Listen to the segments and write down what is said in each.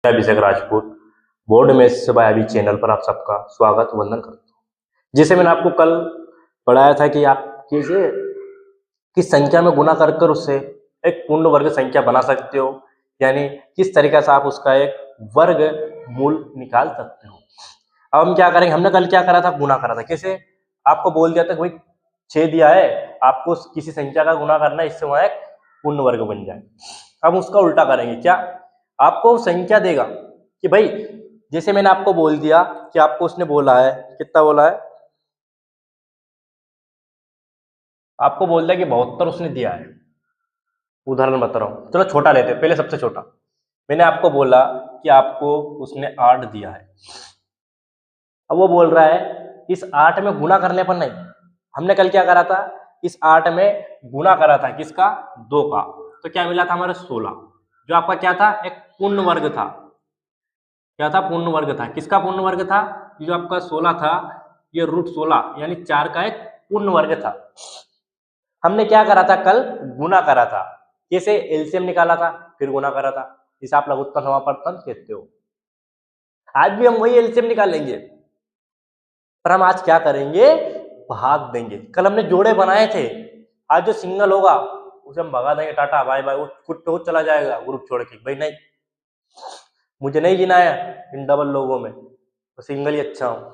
मैं अभिषेक राजपूत बोर्ड में से अभी चैनल पर आप सबका स्वागत वंदन करता हूँ। जैसे मैंने आपको कल पढ़ाया था कि आप कैसे किस संख्या में गुना कर उससे एक पूर्ण वर्ग संख्या बना सकते हो, यानी किस तरीके से आप उसका एक वर्ग मूल निकाल सकते हो। अब हम क्या करेंगे, हमने कल क्या करा था, गुना करा था। कैसे? आपको बोल दिया था कि भाई 6 दिया है, आपको किसी संख्या का गुना करना है, इससे वहां एक पूर्ण वर्ग बन जाए। अब उसका उल्टा करेंगे। क्या? आपको संख्या देगा कि भाई जैसे मैंने आपको बोल दिया कि आपको उसने बोला है, कितना बोला है, आपको बोल दिया कि 72 उसने दिया है। उदाहरण बता रहा हूं, चलो छोटा लेते हैं, पहले सबसे छोटा। मैंने आपको बोला कि आपको उसने 8 दिया है। अब वो बोल रहा है इस 8 में गुना करने पर नहीं, हमने कल क्या करा था, इस 8 में गुना करा था किसका? 2 का। तो क्या मिला था हमारे 16, जो आपका क्या था, एक पूर्ण वर्ग था। क्या था? पूर्ण वर्ग था। किसका पूर्ण वर्ग था? जो आपका 16 था, ये √16 यानी 4 का एक पूर्ण वर्ग था। हमने क्या करा था कल? गुना करा था। कैसे? एलसीएम निकाला था, फिर गुना करा था। इसे आप लघुत्तम समापवर्तन कहते हो। आज भी हम वही एलसीएम निकालेंगे, पर हम आज क्या करेंगे? भाग देंगे। कल हमने जोड़े बनाए थे, आज जो सिंगल होगा उसे हम भगा देंगे, टाटा बाय बाय, वो खुद तो चला जाएगा ग्रुप छोड़ के। भाई नहीं, मुझे नहीं जीना है इन डबल लोगों में, तो सिंगल ही अच्छा हूं,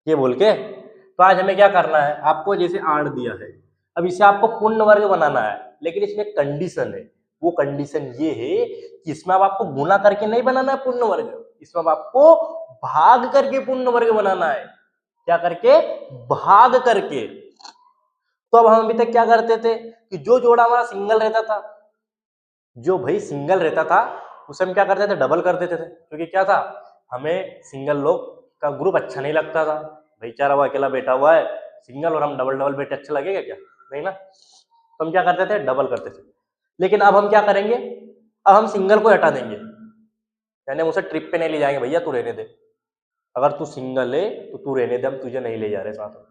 ये बोल के। तो आज हमें क्या करना है, आपको जैसे 8 दिया है, अब इसे आपको पूर्ण वर्ग बनाना है, लेकिन इसमें कंडीशन है। वो कंडीशन ये है कि इसमें अब आपको गुना करके नहीं बनाना है पूर्ण वर्ग, इसमें अब आपको भाग करके पूर्ण वर्ग बनाना है। क्या करके? भाग करके। तो अब हम अभी तक क्या करते थे कि जो जोड़ा हमारा सिंगल रहता था, जो भाई सिंगल रहता था, उसे हम क्या करते थे? डबल कर देते थे। क्योंकि क्या था, हमें सिंगल लोग का ग्रुप अच्छा नहीं लगता था। भाई चार वो अकेला बैठा हुआ है सिंगल, और हम डबल डबल बैठे, अच्छा लगेगा क्या? नहीं ना। तो हम क्या करते थे? डबल करते थे। लेकिन अब हम क्या करेंगे, अब हम सिंगल को हटा देंगे, यानी हम उसे ट्रिप पे नहीं ले जाएंगे। भैया तू रहने दे, अगर तू सिंगल है तो तू रहने दे, हम तुझे नहीं ले जा रहे साथ में।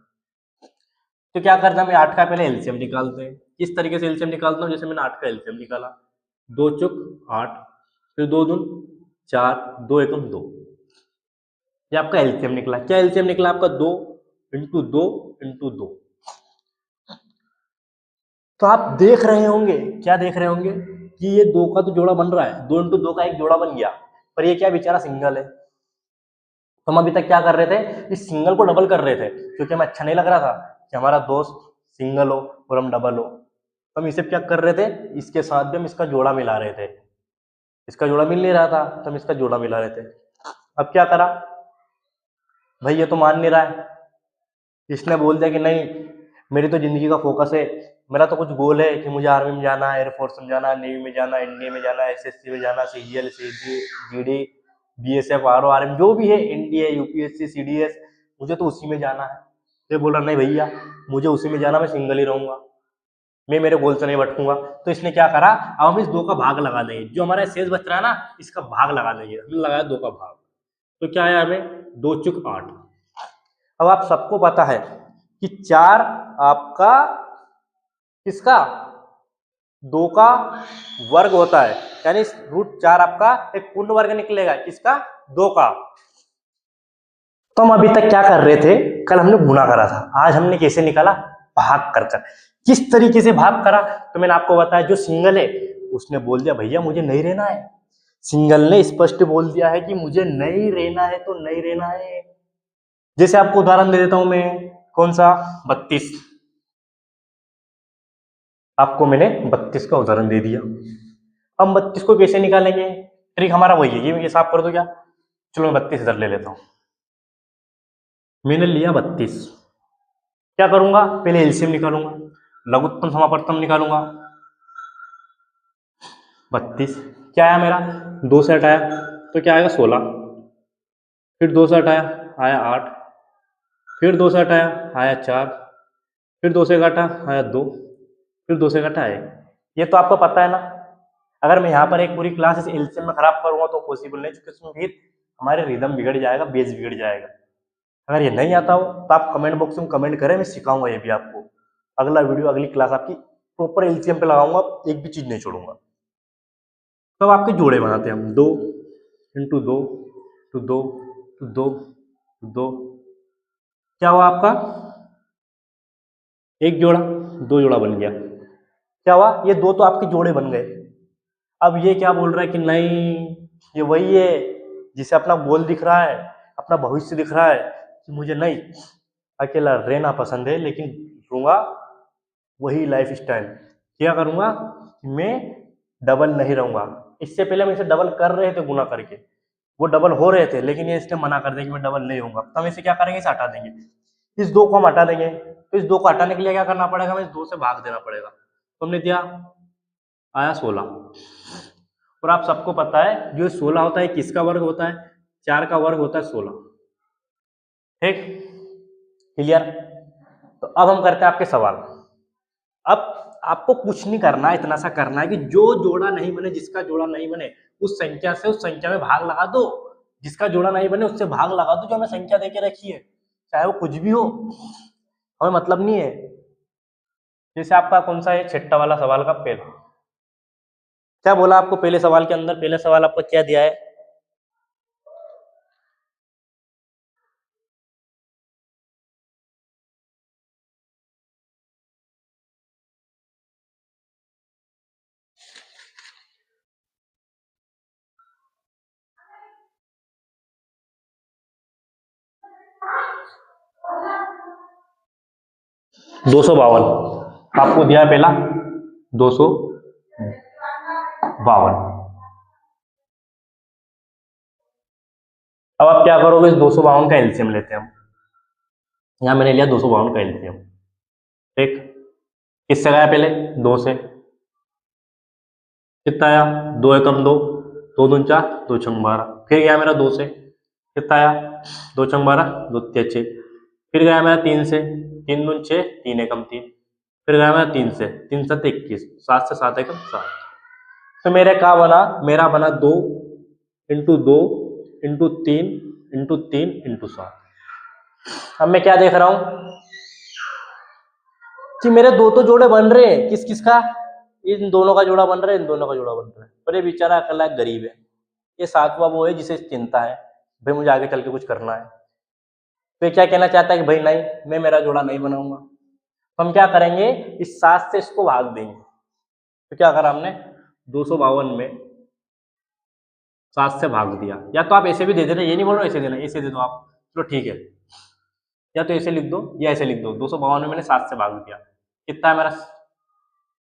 तो क्या करना, मैं 8 का पहले एलसीएम निकालते हैं। किस तरीके से एलसीएम निकालता हूँ? जैसे मैंने 8 का एलसीएम निकाला, 2 चुक 8, फिर 2 दून 4, 2 एकम 2, ये आपका एलसीएम निकला। क्या एलसीएम निकला आपका? 2 इंटू 2 इंटू 2। तो आप देख रहे होंगे, क्या देख रहे होंगे कि ये 2 का तो जोड़ा बन रहा है, 2 इंटू 2 का एक जोड़ा बन गया, पर ये क्या बेचारा सिंगल है। तो हम अभी तक क्या कर रहे थे? इस सिंगल को डबल कर रहे थे, क्योंकि हमें अच्छा नहीं लग रहा था कि हमारा दोस्त सिंगल हो और हम डबल हो। तो हम इसे क्या कर रहे थे, इसके साथ भी हम इसका जोड़ा मिला रहे थे। इसका जोड़ा मिल नहीं रहा था तो हम इसका जोड़ा मिला रहे थे। अब क्या करा भाई, ये तो मान नहीं रहा है। इसने बोल दिया कि नहीं, मेरी तो जिंदगी का फोकस है, मेरा तो कुछ गोल है कि मुझे आर्मी में जाना है, एयरफोर्स में जाना है, नेवी में जाना है, एनडीए में जाना है, एसएससी में जाना, CGL, CG, GD, BSF, RO, RM, जो भी है, एनडीए, यूपीएससी, सीडीएस, मुझे तो उसी में जाना है। ये बोल रहा नहीं भैया, मुझे उसी में जाना, मैं सिंगल ही रहूंगा, मैं मेरे गोल से नहीं भटकूंगा। तो इसने क्या करा, अब हम इस 2 का भाग लगा देंगे, जो हमारा शेष बच रहा है ना, इसका भाग लगा देंगे। हमने लगाया 2 का भाग, तो क्या आया हमें? 2 चुक 8। अब आप सबको पता है कि 4 आपका किसका? 2 का वर्ग होता है, यानी √4 आपका एक पूर्ण वर्ग निकलेगा। किसका? 2 का। तो हम अभी तक क्या कर रहे थे, कल हमने गुना करा था, आज हमने कैसे निकाला? भाग कर कर। किस तरीके से भाग करा? तो मैंने आपको बताया, जो सिंगल है उसने बोल दिया भैया मुझे नहीं रहना है, सिंगल ने स्पष्ट बोल दिया है कि मुझे नहीं रहना है तो नहीं रहना है। जैसे आपको उदाहरण दे देता हूं मैं, कौन सा? 32। आपको मैंने 32 का उदाहरण दे दिया। हम 32 को कैसे निकालेंगे? ट्रिक हमारा वही है, ये साफ कर दो क्या? चलो मैं 32 इधर ले लेता हूं। मैंने लिया 32, क्या करूंगा? पहले एलसीएम निकालूंगा, लघुत्तम समापवर्तन निकालूंगा। 32 क्या आया मेरा? 2 से हटाया तो क्या आएगा? 16, फिर 2 से हटाया आया 8, फिर 2 से हटाया आया 4, फिर 2 से घटा आया 2, फिर 2 से घटा है। ये तो आपको पता है ना। अगर मैं यहाँ पर एक पूरी क्लास इस एलसीएम में खराब करूंगा तो पॉसिबल नहीं, क्योंकि उसमें फिर हमारे रिदम बिगड़ जाएगा, बेस बिगड़ जाएगा। अगर ये नहीं आता हो तो आप कमेंट बॉक्स में कमेंट करें, मैं सिखाऊंगा ये भी आपको। अगला वीडियो, अगली क्लास आपकी प्रॉपर एलसीएम पे लगाऊंगा, एक भी चीज नहीं छोड़ूंगा। तो अब आपके जोड़े बनाते हैं हम। 2 इंटू 2 टू 2 टू 2 टू 2, क्या हुआ आपका? एक जोड़ा, दो जोड़ा बन गया। क्या हुआ? ये दो तो आपके जोड़े बन गए। अब ये क्या बोल रहा है कि नहीं, ये वही है जिसे अपना गोल दिख रहा है, अपना भविष्य दिख रहा है कि मुझे नहीं अकेला रहना पसंद है, लेकिन रहूंगा वही लाइफ स्टाइल। क्या करूंगा? मैं डबल नहीं रहूंगा। इससे पहले हम इसे डबल कर रहे थे गुना करके, वो डबल हो रहे थे, लेकिन ये इसने मना कर दिया कि मैं डबल नहीं होऊंगा। तो हम इसे क्या करेंगे? इसे हटा देंगे। इस दो को हम हटा देंगे, तो इस दो को हटाने के लिए क्या करना पड़ेगा? हमें इस दो से भाग देना पड़ेगा। तो हमने दिया, आया 16। और आप सबको पता है जो 16 होता है किसका वर्ग होता है? 4 का वर्ग होता है 16। ठीक, क्लियर? तो अब हम करते हैं आपके सवाल। अब आपको कुछ नहीं करना है, इतना सा करना है कि जो जोड़ा नहीं बने, जिसका जोड़ा नहीं बने, उस संख्या से उस संख्या में भाग लगा दो। जिसका जोड़ा नहीं बने उससे भाग लगा दो जो हमें संख्या देके रखी है, चाहे वो कुछ भी हो, हमें मतलब नहीं है। जैसे आपका कौन सा है? छठा वाला सवाल का पहला। क्या बोला आपको पहले सवाल के अंदर? पहले सवाल आपको क्या दिया है? 252 आपको दिया है पहला, 252। अब आप क्या करोगे? इस 252 का एलसीएम लेते हैं हम। यहाँ मैंने लिया 252 का एलसीएम। ठीक, किससे गया? पहले 2 से। कितना आया? 2 एकम 2, 2 दूनी 4, 2 छंग 12। फिर गया मेरा 2 से, कितना आया? 2 छंग 12, 2 तिया 6। फिर गया मेरा 3 से, 3 दूनी 6, 3 एकम 3। फिर गया मेरा 3 से, 3 7 21, 7 से 7 एकम 7। तो मेरे क्या बना? मेरा बना 2 इंटू 2 इंटू 3 इंटू 3 इंटू 7। अब मैं क्या देख रहा हूं कि मेरे दो तो जोड़े बन रहे हैं। किस किस का? इन दोनों का जोड़ा बन रहा है, इन दोनों का जोड़ा बन रहा है। पर ये बेचारा अकेला गरीब है। ये सातवां वो है जिसे चिंता है भाई मुझे आगे चल के कुछ करना है। तो ये क्या कहना चाहता है कि भाई नहीं, मैं मेरा जोड़ा नहीं बनाऊंगा। तो हम क्या करेंगे? इस 7 से इसको भाग देंगे। तो क्या करा हमने? 252 में 7 से भाग दिया। या तो आप ऐसे भी दे देना, ये नहीं बोल रहे ऐसे देना, ऐसे दे दो आप, चलो ठीक है। या तो ऐसे लिख दो या ऐसे लिख दो। 252 में मैंने 7 से भाग दिया। कितना है मेरा?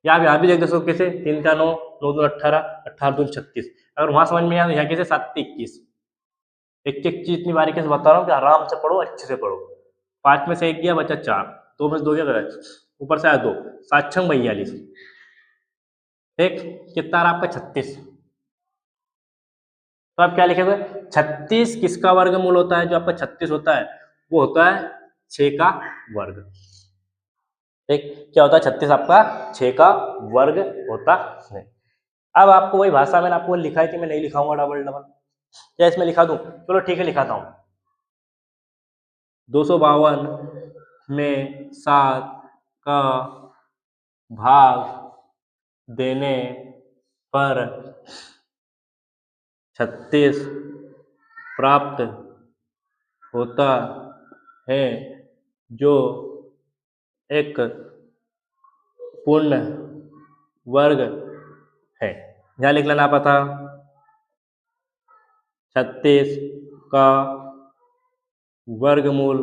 यहाँ भी देख दो कैसे? 3 का 9, 9 2 18, 18 2 36। अगर वहां समझ में आया तो यहाँ कैसे? 7 21। एक एक चीज इतनी बारीकी से बता रहा हूँ कि आराम से पढ़ो, अच्छे से पढ़ो। 5 में से 1 गया, बचा 4, 2 में से 2 गया, ऊपर से आया 2, 7 6 42। ठीक, कितना रहा आपका? 36। तो आप क्या लिखेंगे? 36 किसका वर्गमूल होता है? जो आपका 36 होता है वो होता है 6 का वर्ग। ठीक, क्या होता है? 36 आपका 6 का वर्ग होता है। अब आपको वही भाषा मैंने आपको लिखा है कि मैं नहीं लिखाऊंगा डबल डबल, क्या इसमें लिखा दूं? चलो ठीक है, लिखाता हूं। 252 में 7 का भाग देने पर 36 प्राप्त होता है, जो एक पूर्ण वर्ग है। यहाँ लिख लेना पता 36 का वर्गमूल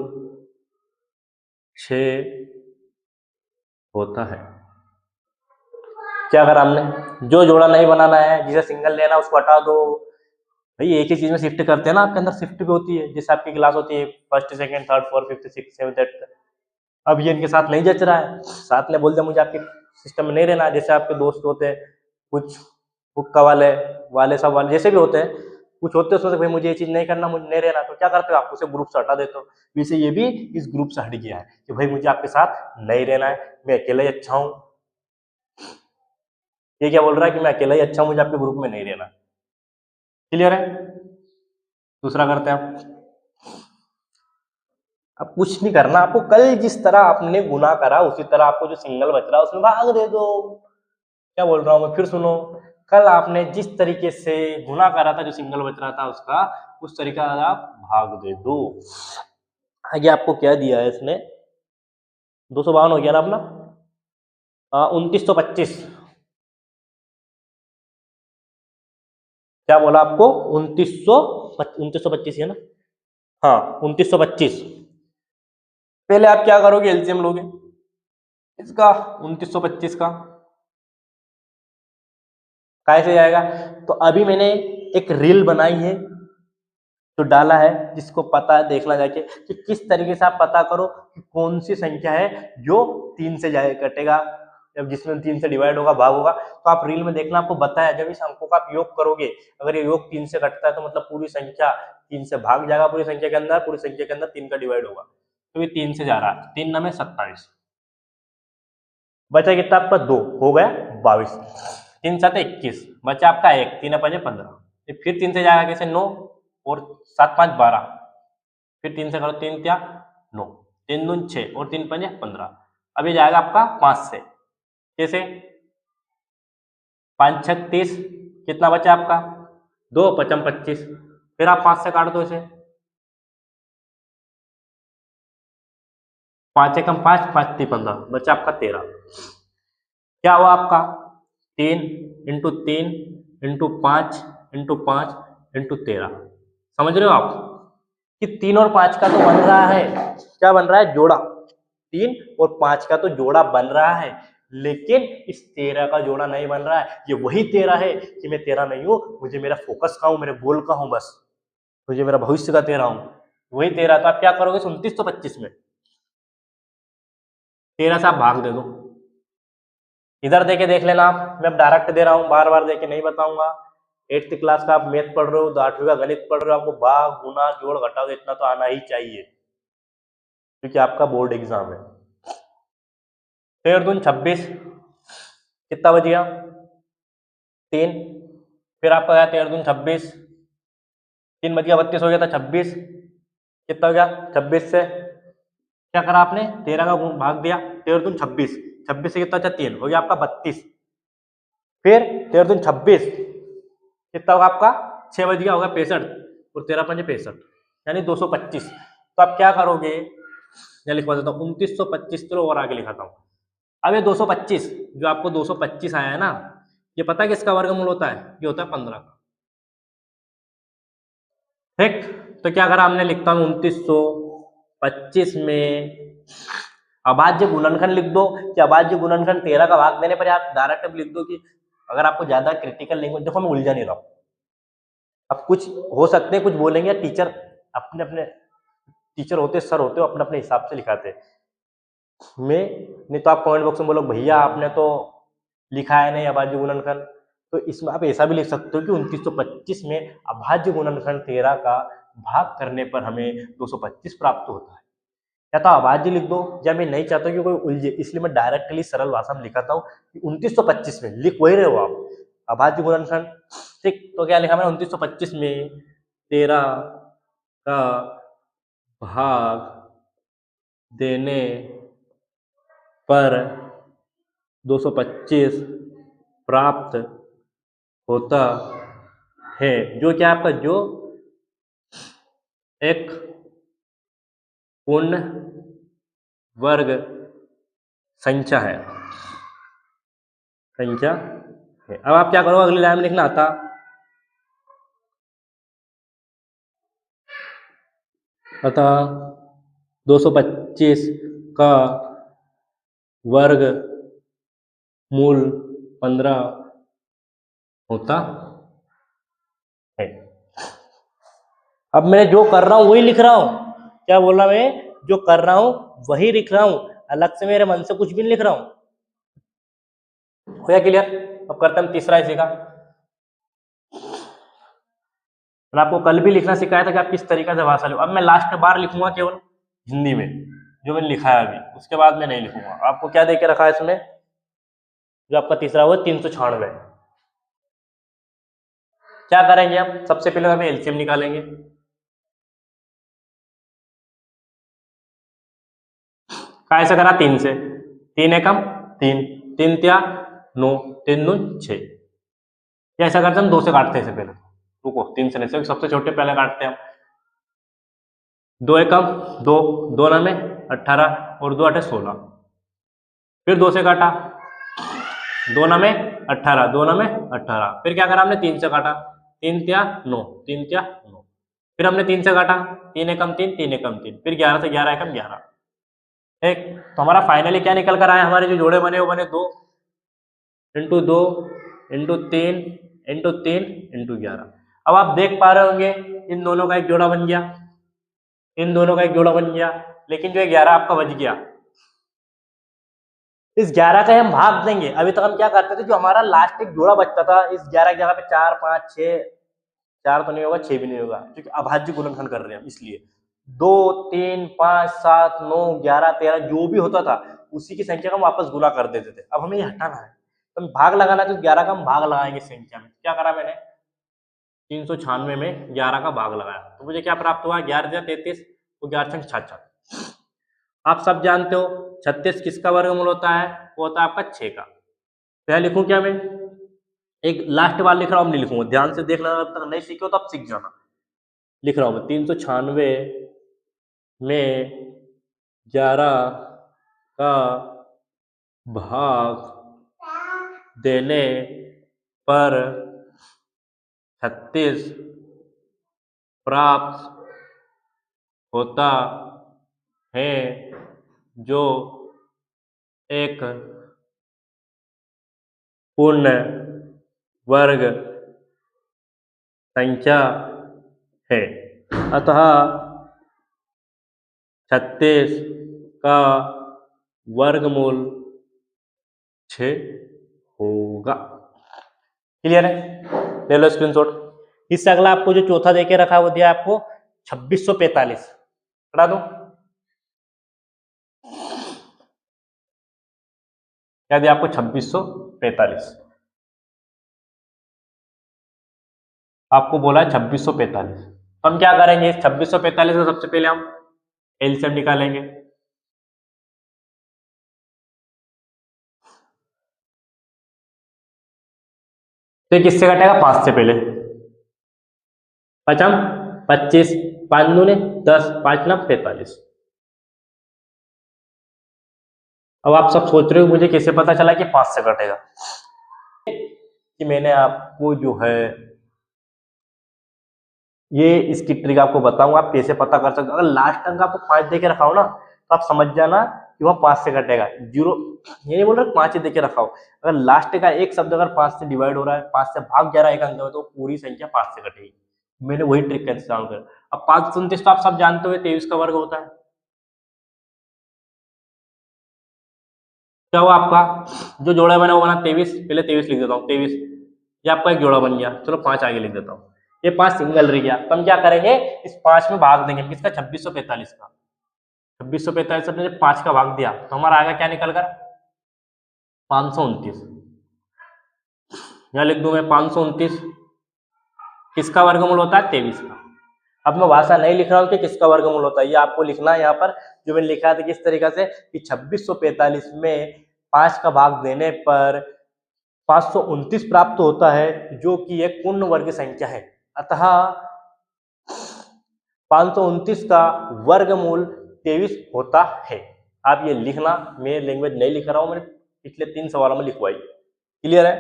6 होता है। क्या करा हमने? जो जोड़ा नहीं बनाना है, जिसे सिंगल लेना उसको हटा दो। भाई एक ही चीज में शिफ्ट करते हैं ना, आपके अंदर शिफ्ट भी होती है। जैसे आपकी क्लास होती है first second third fourth fifth six seventh eighth, अब ये इनके साथ नहीं जच रहा है, साथ ने बोल दिया मुझे आपके सिस्टम में नहीं रहना। जैसे आपके दोस्त होते हैं कुछ हुक्का वाले वाले सब वाले जैसे भी होते हैं, कुछ होते हैं सोचते भाई मुझे ये चीज नहीं करना, मुझे नहीं रहना, तो क्या करते हो? आप उसे ग्रुप से हटा देते हो। वैसे ये भी इस ग्रुप से हट गया है कि भाई मुझे आपके साथ नहीं रहना है, मैं अकेला ही अच्छा हूँ। ये क्या बोल रहा है कि मैं अकेला ही अच्छा हूँ, मुझे आपके ग्रुप में नहीं रहना। क्लियर है? दूसरा करते हैं आप। अब कुछ नहीं करना आपको, कल जिस तरह आपने गुना करा उसी तरह आपको जो सिंगल बच रहा है उसमें भाग दे दो। क्या बोल रहा हूँ मैं? फिर सुनो, कल आपने जिस तरीके से गुना करा था, जो सिंगल बच रहा था उसका, उस तरीका आप भाग दे दो। आगे आपको क्या दिया है इसने, 252 हो गया ना अपना, 2925, क्या बोला आपको, 2925 है ना, हाँ 2925। पहले आप क्या करोगे, एलसीएम लोगे इसका 2925 का, कैसे जाएगा। तो अभी मैंने एक रील बनाई है, तो डाला है, जिसको पता है देखना जाके कि किस तरीके से आप पता करो कि कौन सी संख्या है जो 3 से जाए कटेगा, जब जिसमें 3 से डिवाइड होगा, भाग होगा। तो आप रील में देखना, आपको बताया जब इस अंकों का आप योग करोगे, अगर ये योग 3 से कटता है तो मतलब पूरी संख्या 3 से भाग जाएगा, पूरी संख्या के अंदर, पूरी संख्या के अंदर 3 का डिवाइड होगा। तो ये 3 से जा रहा है, 3 9 27, बचा कितना आपका 2, हो गया 22, 3 7 21, बचा आपका 1, 3 5 15, फिर 3 से जाएगा कैसे, 9 और 7 5 12, फिर 3 से करो, 3 क्या 9, 3 दून 6 और 3 5 15। अभी जाएगा आपका 5 से, कैसे 5 6 30, कितना बचा आपका 2 5 25, फिर आप 5 से काट दो इसे, 5 1 5 5 3 15, बचा आपका 13। क्या हुआ आपका 3 इंटू 3 इंटू 5 इंटू 5 इंटू 13, समझ रहे हो आप कि 3 और 5 का तो बन रहा है, क्या बन रहा है, जोड़ा, 3 और 5 का तो जोड़ा बन रहा है, लेकिन इस 13 का जोड़ा नहीं बन रहा है। ये वही 13 है कि मैं 13 नहीं हूं, मुझे मेरा फोकस का हूं, मेरे गोल का हूं, बस मुझे मेरा भविष्य का 13 हूं, वही 13। तो आप क्या करोगे 2925 में 13 से आप भाग दे दो, इधर देके देख लेना आप, मैं अब डायरेक्ट दे रहा हूँ, बार बार देके नहीं बताऊंगा। 8th क्लास का आप मैथ पढ़ रहे हो, 8वीं का गणित पढ़ रहे हो, आपको भाग गुना जोड़ घटाओ इतना तो आना ही चाहिए, क्योंकि आपका बोर्ड एग्जाम है। 13 दून 26, कितना बच गया 3, फिर आपका गया 13 दून 26, 3 बच गया 32, हो गया था 26, कितना हो गया 26 से क्या करा आपने, 13 का भाग दिया, 13 दून 26, 26 से कितना अच्छा 3, हो गया आपका 32, फिर 13 दून 26, कितना होगा आपका 6 बज गया, होगा 65, और 13 5 65, यानी 225। तो आप क्या करोगे, मैं लिखवा देता हूँ 2925, चलो और आगे लिखाता हूँ। अब ये 225 जो आपको 225 आया है ना, ये पता है किसका वर्गमूल होता है, ये होता है 15 का, ठीक। तो क्या करा हमने, लिखता हूँ 2925 में अभाज्य गुणनखंड लिख दो, कि अभाज्य गुणनखंड 13 का भाग देने पर आप डायरेक्ट लिख दो, कि अगर आपको ज्यादा क्रिटिकल लैंग्वेज, देखो मैं उलझा नहीं रहा हूँ, अब कुछ हो सकते हैं कुछ बोलेंगे, टीचर अपने अपने टीचर होते, सर होते हो, अपने अपने हिसाब से लिखाते, मैं नहीं तो आप कमेंट बॉक्स में बोलो भैया आपने तो लिखा है नहीं अभाज्य गुणनखंड, तो इसमें आप ऐसा भी लिख सकते हो कि 2925 में अभाज्य गुणनखंड 13 का भाग करने पर हमें 225 प्राप्त होता है। या तो अभाज्य लिख दो, या मैं नहीं चाहता कि कोई उलझे, इसलिए मैं डायरेक्टली सरल भाषा में लिखाता हूँ कि 2925 में, लिख वही रहे हो आप अभाज्य गुणनखंड, ठीक। तो क्या लिखा मैंने 2925 में 13 का भाग देने पर 225 प्राप्त होता है, जो क्या आपका जो एक पूर्ण वर्ग संख्या है, संख्या है। अब आप क्या करो, अगली लाइन में लिखना आता, अतः 225 का वर्ग मूल 15 होता है। अब मैं जो कर रहा हूं वही लिख रहा हूं, क्या बोल रहा मैं, जो कर रहा हूं वही लिख रहा हूं, अलग से मेरे मन से कुछ भी नहीं लिख रहा हूं। हो गया क्लियर। अब करते हैं तीसरा इसी का, और आपको कल भी लिखना सिखाया था कि आप किस तरीके से भाषा लो। अब मैं लास्ट बार लिखूंगा केवल हिंदी में जो मैंने लिखा है अभी, उसके बाद मैं नहीं लिखूंगा। आपको क्या देके रखा है इसमें, जो आपका तीसरा हुआ 396, क्या करेंगे हम, सबसे पहले हमें एलसीएम निकालेंगे। कैसे करा, 3 से, 3 एकम 3, 3 त्या 9, 3 दून 6, या ऐसा करते हैं हम 2 से काटते हैं इसे पहले, रुको 3 से नहीं, सबसे छोटे पहले काटते हैं हम। 2 एकम 2, 2 ना में 18 और 2 8 16, फिर 2 से काटा, 2 ना में 18, 2 ना में 18, फिर क्या करा हमने 3 से काटा, 3 तिया 9, 3 तिया 9, फिर हमने 3 से काटा, 3 एकम 3, 3 एकम 3, फिर 11 से 11 एकम 11, एक। तो हमारा फाइनली क्या निकल कर आया, हमारे जो जोड़े बने वो बने 2 इंटू 2 इंटू 3 इंटू 3 इंटू 11। अब आप देख पा रहे होंगे इन दोनों का एक जोड़ा बन गया, इन दोनों का एक जोड़ा बन गया, लेकिन जो 11 आपका बच गया, इस 11 का हम भाग देंगे। अभी तक हम क्या करते थे, जो हमारा लास्ट एक जोड़ा बचता था, इस 11 की जगह पे 4 5 6, 4 तो नहीं होगा, 6 भी नहीं होगा, क्योंकि अभाज्य गुणनखंड कर रहे हैं, इसलिए 2 3 5 7 9 11 13 जो भी होता था उसी की संख्या का हम वापस गुना कर देते थे। अब हमें ये हटाना है, तो हम भाग लगाना है, तो 11 का हम भाग लगाएंगे संख्या में। क्या करा मैंने, 396 में 11 का भाग लगाया, तो मुझे क्या प्राप्त हुआ, 11 33, तो 11 छंग 66। आप सब जानते हो 36 किसका वर्गमूल होता है, वो होता है आपका 6 का। क्या लिखूं, क्या मैं एक लास्ट बार लिख रहा हूं, नहीं लिखूंगा, ध्यान से देखना, जब तक नहीं सीखे हो तो आप सीख जाना। लिख रहा हूं मैं 396 में 11 का भाग देने पर 36 प्राप्त होता है, जो एक पूर्ण वर्ग संख्या है। अतः 36 का वर्गमूल 6 होगा। क्लियर है, ले लो स्क्रीनशॉट। इससे अगला आपको जो चौथा देके रखा है वो दिया आपको 2645, पढ़ा दो क्या दिया आपको, 2645 आपको बोला है 2645। तो हम क्या करेंगे, 2645 का सबसे पहले हम एलसीएम निकालेंगे। तो किससे कटेगा, 5 से पहले, पचम 25, 5 दूने 10, 5 ना 45। अब आप सब सोच रहे हो मुझे कैसे पता चला कि 5 से कटेगा, कि मैंने आपको जो है ये इसकी ट्रिक आपको बताऊंगा, आप कैसे पता कर सकते हो। अगर लास्ट अंक आपको 5 देके रखा हो ना, तो आप समझ जाना कि वह 5 से कटेगा। जीरो ये नहीं बोल रहा 5 ही देके रखा हो, अगर लास्ट का एक शब्द अगर 5 से डिवाइड हो रहा है, 5 से भाग जा रहा है एक अंक में, तो पूरी संख्या 5 से कटेगी। मैंने वही ट्रिक का इस्तेमाल कर। अब 529 तो आप सब जानते हो 23 का वर्ग होता है। क्या हुआ आपका जो जोड़ा बना वो बना 23, पहले 23 लिख देता हूँ, 23 ये आपका एक जोड़ा बन गया। चलो 5 आगे लिख देता हूँ, ये 5 सिंगल रह गया। तो हम क्या करेंगे, इस 5 में भाग देंगे किसका, 2645 का। 2645 ने 5 का भाग दिया तो हमारा आएगा क्या निकल कर, 529। यहाँ लिख दूं मैं 529 किसका वर्गमूल होता है, 23 का। अब मैं भाषा नहीं लिख रहा हूँ कि किसका वर्गमूल होता है, ये आपको लिखना है यहाँ पर जो मैंने लिखा था किस तरीका से, कि 2645 में 5 का भाग देने पर 529 प्राप्त होता है, जो कि एक पूर्ण वर्ग संख्या है। अतः 529 का वर्गमूल 23 होता है। आप ये लिखना, मैं लैंग्वेज नहीं लिख रहा हूं, मैंने पिछले 3 सवालों में लिखवाई। क्लियर है,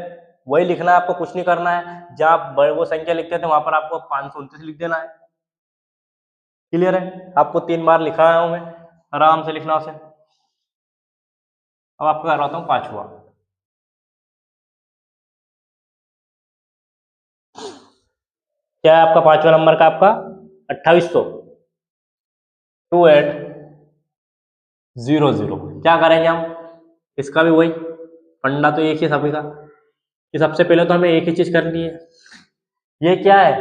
वही लिखना है, आपको कुछ नहीं करना है। जहां आप वो संख्या लिखते थे वहां पर आपको 529 लिख देना है। क्लियर है, आपको 3 बार लिखाया हूं मैं, आराम से लिखना उसे। अब आपको करवाता हूं 5वां। क्या है आपका 5वां नंबर का, आपका 2800 2800। क्या करेंगे हम, इसका भी वही फंडा तो एक ही सभी का, कि सबसे पहले तो हमें एक ही चीज करनी है। ये क्या है,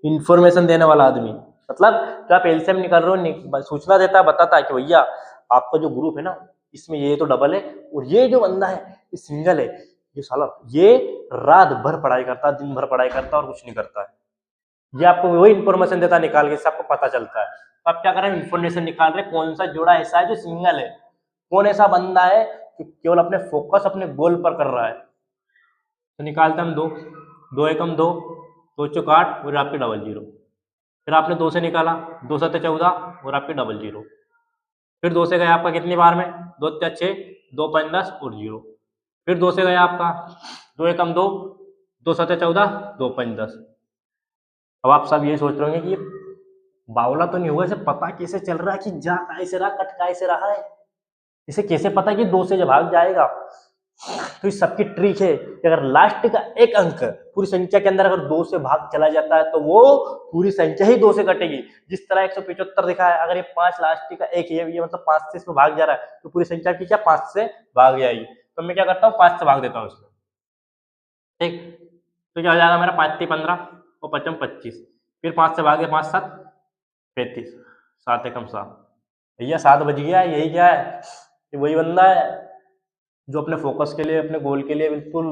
इंफॉर्मेशन देने वाला आदमी, मतलब जो आप एलसीएम निकाल रहे हो, सूचना देता है, बताता है कि भैया आपका जो ग्रुप है ना, इसमें ये तो डबल है और ये जो बंदा है ये सिंगल है। ये साला ये रात भर पढ़ाई करता है, दिन भर पढ़ाई करता है और कुछ नहीं करता है। ये आपको वही इंफॉर्मेशन देता है निकाल के, इससे आपको पता चलता है। तो आप क्या करें, इंफॉर्मेशन निकाल रहे कौन सा जोड़ा ऐसा है जो सिंगल है, कौन ऐसा बंदा है कि केवल अपने फोकस अपने गोल पर कर रहा है। तो निकालते हम 2, 2 एकम 2, 2 चौक 8 और आपके डबल जीरो। फिर आपने 2 से निकाला, 2 सत्ते 14 और आपके डबल जीरो। फिर 2 से गया आपका कितनी बार में, 2 त्या 6, 2 5 10 और जीरो। फिर 2 से गया आपका 2 एकम 2, 2 सत्ते 14, 2 5 10। अब आप सब ये सोच रहे होंगे कि ये बावला तो नहीं हुआ, इसे पता कैसे चल रहा है कि जा कैसे रहा, कट कैसे रहा है, इसे कैसे पता कि 2 से जब भाग जाएगा। तो इस सबकी ट्रिक है कि अगर लास्ट का एक अंक पूरी संख्या के अंदर अगर 2 से भाग चला जाता है तो वो पूरी संख्या ही 2 से कटेगी। जिस तरह 175 दिखा है, अगर ये 5 लास्ट का एक ये मतलब 5 से इसमें भाग जा रहा है तो पूरी संख्या की क्या 5 से भाग जाएगी। तो मैं क्या करता हूँ, 5 से भाग देता हूँ इसमें, ठीक। तो क्या हो जाएगा मेरा, 5 3 15 और 5 25। फिर 5 से भाग गया, 5 7 35, 7 एकम 7। भैया 7 बज गया, यही क्या है, ये वही बंदा है जो अपने फोकस के लिए, अपने गोल के लिए बिल्कुल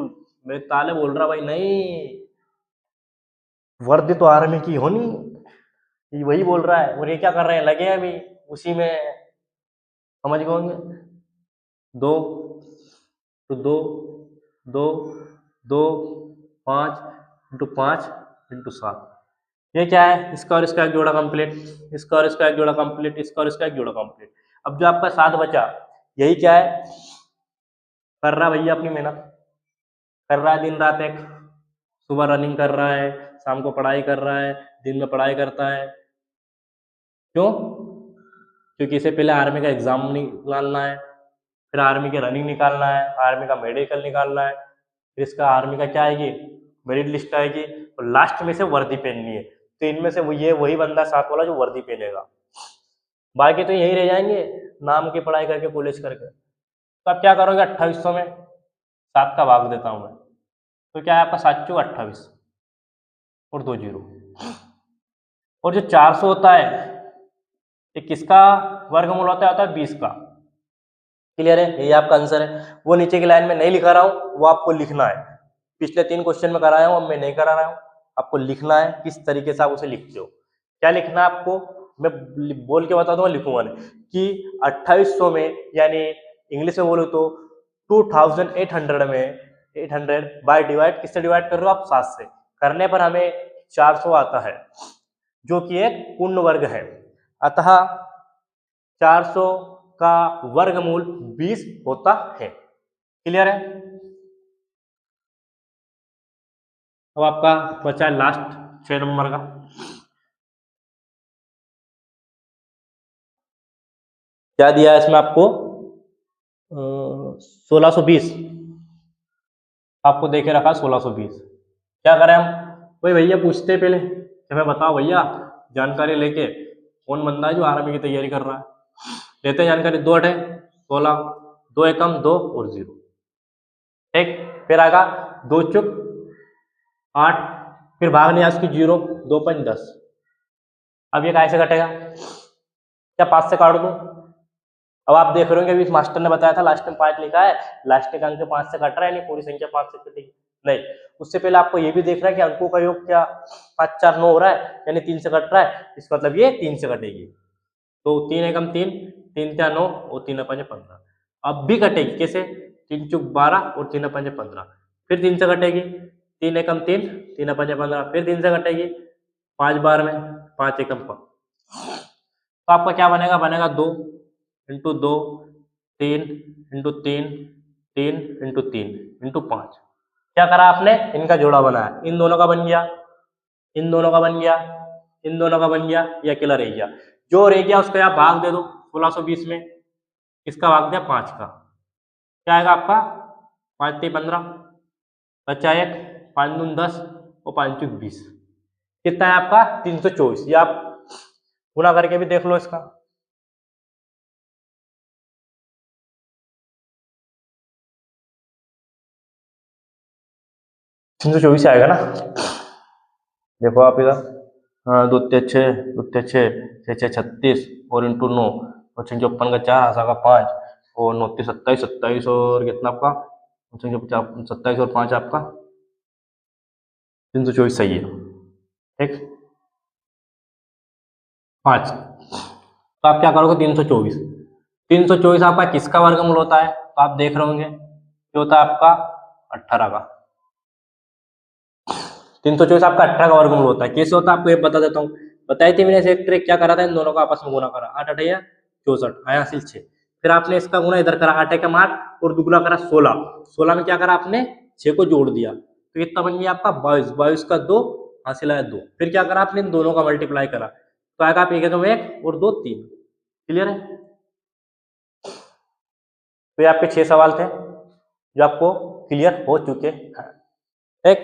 मेरे ताले बोल रहा भाई नहीं, वर्दी तो आर्मी की होनी, ये वही बोल रहा है। और ये क्या कर रहे हैं, लगे हैं अभी उसी में, समझ गए होंगे। 2 तो 2 2 2 5 इंटू 5 इंटू 7, ये क्या है, इसका और इसका एक जोड़ा कंप्लीट, इसका और इसका एक जोड़ा कंप्लीट, इसका और इसका एक जोड़ा कंप्लीट। अब जो आपका 7 बचा, यही क्या है, कर रहा भैया अपनी मेहनत कर रहा है, दिन रात एक, सुबह रनिंग कर रहा है, शाम को पढ़ाई कर रहा है, दिन में पढ़ाई करता है। क्यों? क्योंकि इसे पहले आर्मी का एग्जाम निकालना है, फिर आर्मी की रनिंग निकालना है, आर्मी का मेडिकल निकालना है, फिर इसका आर्मी का क्या आएगी, मेरिट लिस्ट आएगी, और लास्ट में से वर्दी पहननी है। तो इनमें से ये वही बंदा 7 वाला जो वर्दी पहनेगा, बाकी तो यही रह जाएंगे नाम की पढ़ाई करके, कॉलेज करके। तो आप क्या करोगे, 2800 में 7 का भाग देता हूं मैं, तो क्या है आपका 7 चौक 28 और 2 जीरो। और जो 400 होता है ये किसका वर्गमूल होता है 20 का। क्लियर है, यही आपका आंसर है। वो नीचे की लाइन में नहीं लिखा रहा हूं, वो आपको लिखना है। पिछले 3 क्वेश्चन में कराया हूं, अब मैं नहीं करा रहा हूं, आपको लिखना है किस तरीके से आप उसे लिखते हो। क्या लिखना है आपको, मैं बोल के बता दूंगा, लिखूंगा नहीं, कि 2800 में, यानी इंग्लिश में बोलो तो 2800 में 800 बाय डिवाइड, किससे डिवाइड कर रहे हो आप, 7 से। करने पर हमें 400 आता है, जो कि एक पूर्ण वर्ग है। अतः 400 का वर्गमूल 20 होता है। क्लियर है। अब आपका बचा है लास्ट 6 नंबर का। क्या दिया है इसमें आपको, 1620 आपको देखे रखा 1620। क्या करें हम, भाई भैया पूछते पहले, हमें बताओ भैया जानकारी लेके कौन बंदा है जो आर्मी की तैयारी कर रहा है। लेते हैं जानकारी, 2 8 16, 2 एकम 2 और 0, ठीक। फिर आएगा 2 चुक 8, फिर भाग नहीं उसकी 0, 2 5 10। अब ये कैसे घटेगा, क्या 5 से काट दूं। अब आप देख रहे होंगे अभी मास्टर ने बताया था लास्ट में 5 लिखा है, लास्ट के अंक 5 से कट रहा है, नहीं पूरी संख्या 5 से कटेगी नहीं। उससे पहले आपको ये भी देखना है कि अंकों का योग क्या 5 4 9 हो रहा है, यानी 3 से कट रहा है, इसका मतलब ये 3 से कटेगी। तो 3 एकम 3, 3 त्या 9 और 3 5 15। अब भी कटेगी कैसे, 3 चुक 12 और 3 5 15, फिर 3 से कटेगी, 3 एकम 3, 3 5 15, फिर 3 से कटेगी, 5 बार में 5 एकम 5। तो आपका क्या बनेगा, बनेगा 2 इंटू 2, 3 इंटू 3, 3 इंटू 3 इंटू 5। क्या करा आपने, इनका जोड़ा बनाया, इन दोनों का बन गया, इन दोनों का बन गया, इन दोनों का बन गया, ये अकेला रह गया। जो रह गया उसका आप भाग दे दो 1620 में, किसका भाग दिया, 5 का। क्या आएगा आपका, 5 3 15, बचा 1, 5 दून 10 और 5 चुक 20। कितना है आपका 324। ये आप गुणा करके भी देख लो इसका, 324 आएगा ना। देखो आप इधर, हाँ 2 6 2 6 6 6 36 और इंटू 9 और 56 का 4 आशा का 5 और 9 27 27 और कितना आपका 27 और 5 आपका 324 सही है, ठीक। 5, तो आप क्या करोगे, 324। 324 आपका किसका वर्गमूल होता है, तो आप देख रहे होंगे जो होता है आपका 18 का। 324 आपका 18 का वर्गमूल होता है। कैसे होता है आपको ये बता देता हूँ। बताई थी मैंने एक ट्रिक, क्या करा था, इन दोनों का आपस में गुना करा, 8 8 या 64 आया हासिल 6। फिर आपने इसका गुना इधर करा, 8 का 8 और दुगुना करा 16, 16 में क्या करा आपने 6 को जोड़ दिया, तो कितना बन गया आपका 22, 22 का 2 हासिल आया 2। फिर क्या करा आपने इन दोनों का मल्टीप्लाई करा, तो आएगा आप 1 1 और 2 3। क्लियर है। तो ये आपके 6 सवाल थे जो आपको क्लियर हो चुके हैं। एक